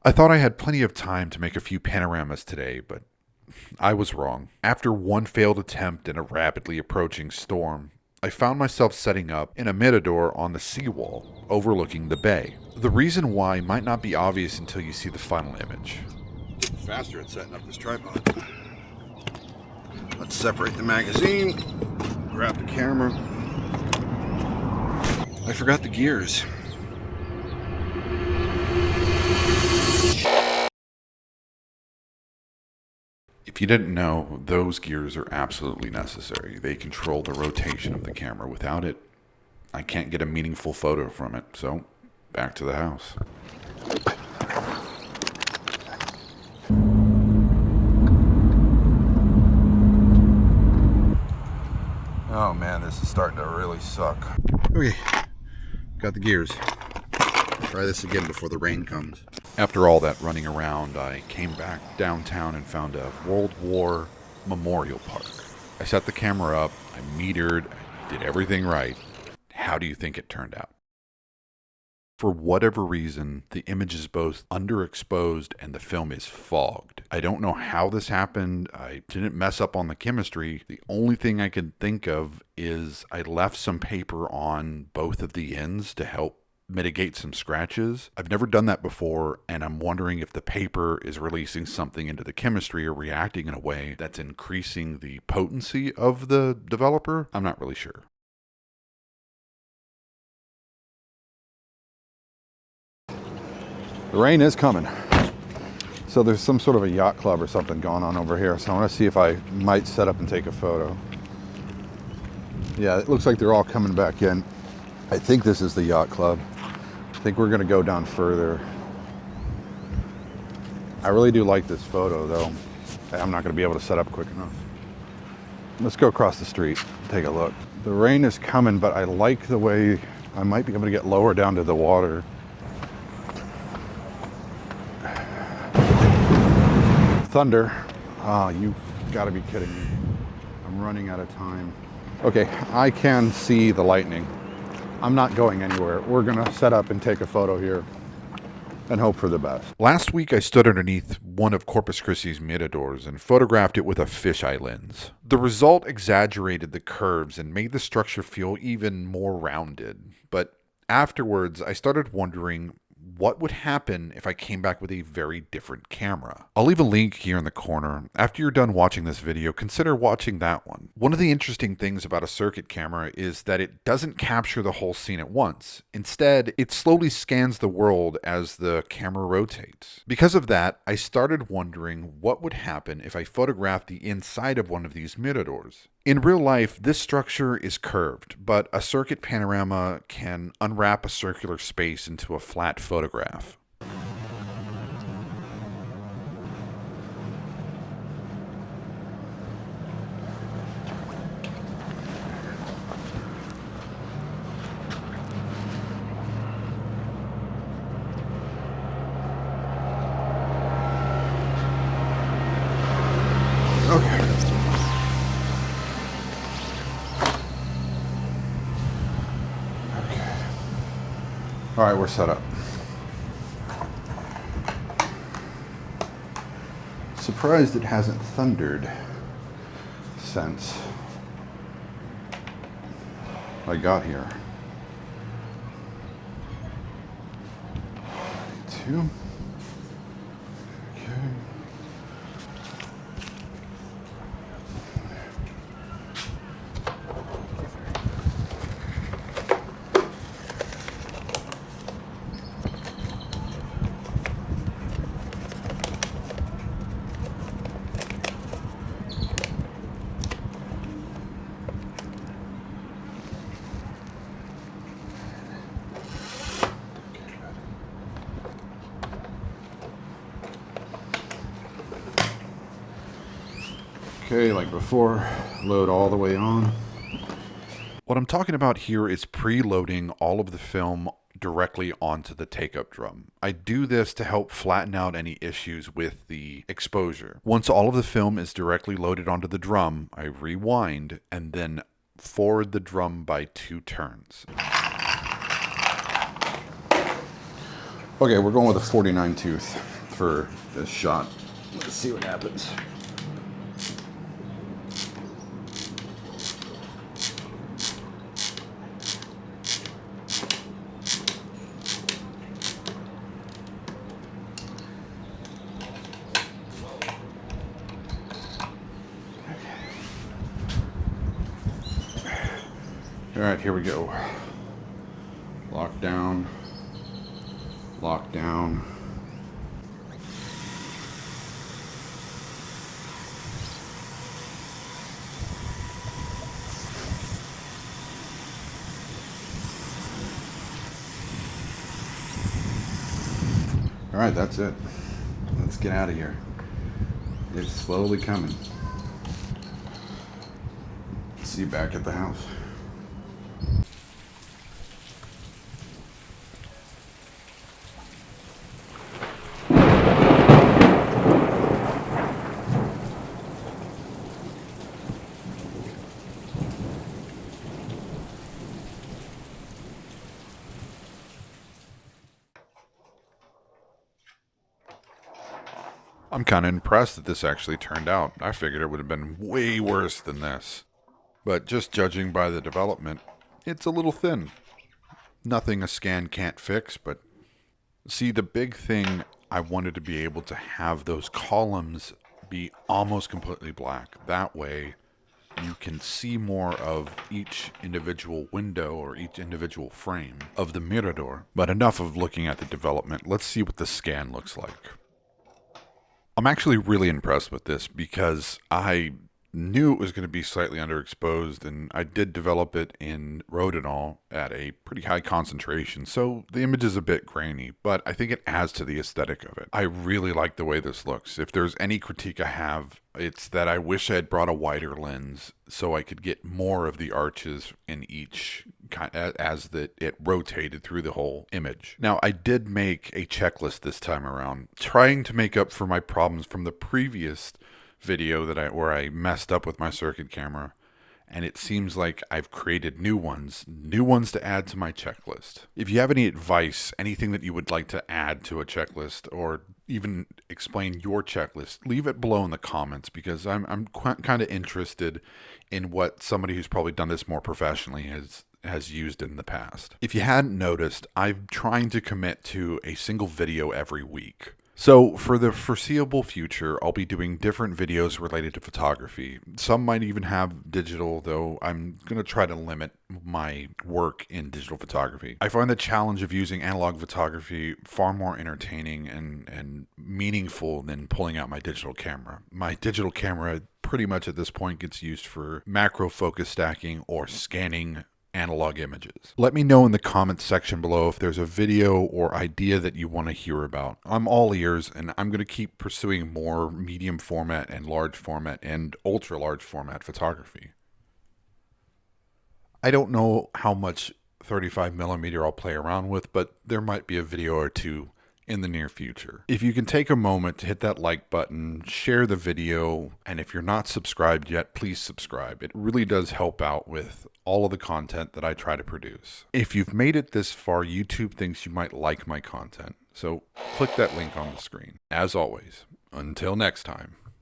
I thought I had plenty of time to make a few panoramas today, but I was wrong. After one failed attempt in a rapidly approaching storm, I found myself setting up in a Mirador on the seawall, overlooking the bay. The reason why might not be obvious until you see the final image. Getting faster at setting up this tripod. Let's separate the magazine, grab the camera. I forgot the gears. If you didn't know, those gears are absolutely necessary. They control the rotation of the camera. Without it, I can't get a meaningful photo from it. So, back to the house. Oh man, this is starting to really suck. Okay, got the gears. Try this again before the rain comes. After all that running around, I came back downtown and found a World War Memorial Park. I set the camera up, I metered, I did everything right. How do you think it turned out? For whatever reason, the image is both underexposed and the film is fogged. I don't know how this happened. I didn't mess up on the chemistry. The only thing I can think of is I left some paper on both of the ends to help mitigate some scratches. I've never done that before, and I'm wondering if the paper is releasing something into the chemistry or reacting in a way that's increasing the potency of the developer. I'm not really sure. The rain is coming. So there's some sort of a yacht club or something going on over here. So I want to see if I might set up and take a photo. Yeah, it looks like they're all coming back in. I think this is the yacht club. I think we're going to go down further. I really do like this photo, though. I'm not going to be able to set up quick enough. Let's go across the street, take a look. The rain is coming, but I like the way I might be able to get lower down to the water. Thunder. You've got to be kidding me. I'm running out of time. Okay, I can see the lightning. I'm not going anywhere. We're gonna set up and take a photo here and hope for the best. Last week I stood underneath one of Corpus Christi's Miradors and photographed it with a fisheye lens. The result exaggerated the curves and made the structure feel even more rounded. But afterwards I started wondering what would happen if I came back with a very different camera. I'll leave a link here in the corner. After you're done watching this video, consider watching that one. One of the interesting things about a Cirkut camera is that it doesn't capture the whole scene at once. Instead, it slowly scans the world as the camera rotates. Because of that, I started wondering what would happen if I photographed the inside of one of these Miradors. In real life, this structure is curved, but a Cirkut panorama can unwrap a circular space into a flat photograph. Okay. All right, we're set up. Surprised it hasn't thundered since I got here. 2. Okay. Okay, like before, load all the way on. What I'm talking about here is preloading all of the film directly onto the take-up drum. I do this to help flatten out any issues with the exposure. Once all of the film is directly loaded onto the drum, I rewind and then forward the drum by 2 turns. Okay, we're going with a 49 tooth. for this shot. Let's see what happens. All right, here we go. Lock down. Lock down. All right, that's it. Let's get out of here. It's slowly coming. See you back at the house. I'm kind of impressed that this actually turned out. I figured it would have been way worse than this. But just judging by the development, it's a little thin. Nothing a scan can't fix, but see, the big thing, I wanted to be able to have those columns be almost completely black. That way, you can see more of each individual window or each individual frame of the Mirador. But enough of looking at the development. Let's see what the scan looks like. I'm actually really impressed with this because I knew it was going to be slightly underexposed, and I did develop it in Rodinol at a pretty high concentration, so the image is a bit grainy, but I think it adds to the aesthetic of it. I really like the way this looks. If there's any critique I have, it's that I wish I had brought a wider lens so I could get more of the arches in each as that it rotated through the whole image. Now, I did make a checklist this time around, trying to make up for my problems from the previous video where I messed up with my Cirkut camera, and it seems like I've created new ones to add to my checklist. If you have any advice, anything that you would like to add to a checklist, or even explain your checklist, leave it below in the comments, because I'm kind of interested in what somebody who's probably done this more professionally has used in the past. If you hadn't noticed, I'm trying to commit to a single video every week. So for the foreseeable future, I'll be doing different videos related to photography. Some might even have digital, though I'm going to try to limit my work in digital photography. I find the challenge of using analog photography far more entertaining and meaningful than pulling out my digital camera. My digital camera pretty much at this point gets used for macro focus stacking or scanning analog images. Let me know in the comments section below if there's a video or idea that you want to hear about. I'm all ears, and I'm going to keep pursuing more medium format and large format and ultra large format photography. I don't know how much 35mm I'll play around with, but there might be a video or two in the near future. If you can take a moment to hit that like button, share the video, and if you're not subscribed yet, please subscribe. It really does help out with all of the content that I try to produce. If you've made it this far, YouTube thinks you might like my content, so click that link on the screen. As always, until next time.